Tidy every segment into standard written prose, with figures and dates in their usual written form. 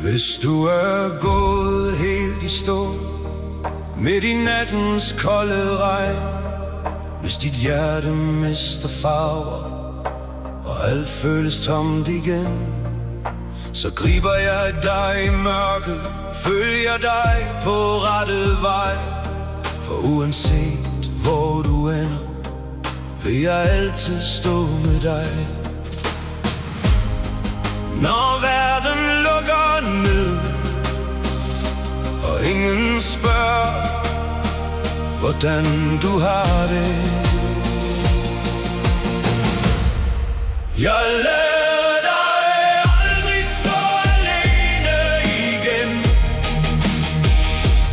Hvis du er gået helt i stå midt i nattens kolde regn, hvis dit hjerte mister farver og alt føles tomt igen, så griber jeg dig i mørket, følger dig på rette vej. For uanset hvor du ender, vil jeg altid stå med dig. Når verden lukker ned, og ingen spørger, hvordan du har det, jeg lader dig aldrig stå alene igen.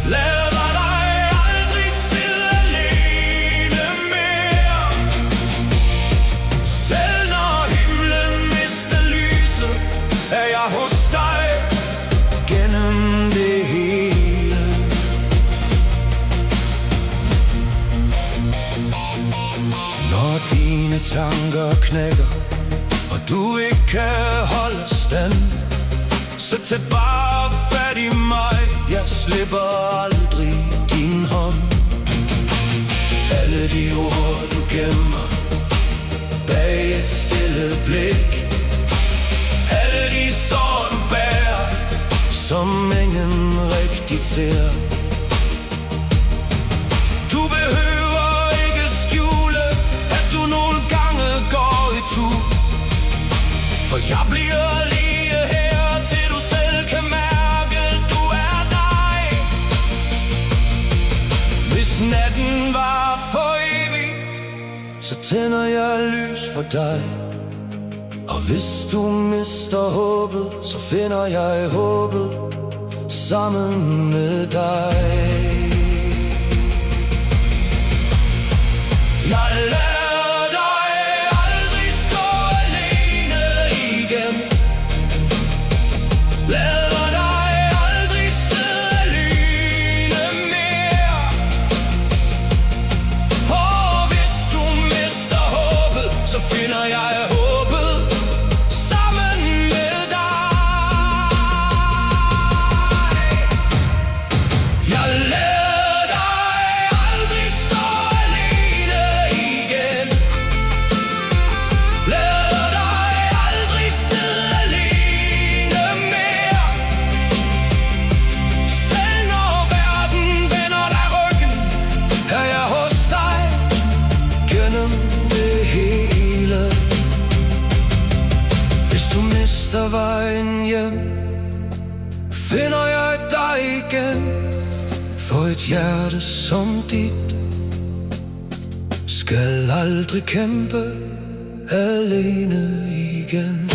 Lader dig aldrig sidde alene mere. Selv når himlen mister lyset, er jeg hos dig gennem det hele. Når dine tanker knækker, og du ikke kan holde stand, så tag bare fat i mig, jeg slipper aldrig din hånd. Alle de ord du gemmer bag et stille blik, alle de sår du bærer, som ingen rigtigt ser. Du behøver ikke skjule, at du nogle gange går i tur, for jeg bliver lige her, til du selv kan mærke, du er dig. Hvis natten var for evigt, så tænder jeg lys for dig. Og hvis du mister håbet, så finder jeg håbet sammen med dig. Jeg lader dig aldrig stå alene igen. Lader dig aldrig sidde alene mere. Og hvis du mister håbet, så finder jeg håbet sammen med dig. Jeg lader dig aldrig stå alene igen. Lader dig aldrig sidde alene mere. Selv når verden vender dig ryggen, er jeg hos dig gennem det hele. Hvis du mister vejen hjem, finder jeg dig igen. For et hjerte som dit skal aldrig kæmpe alene igen.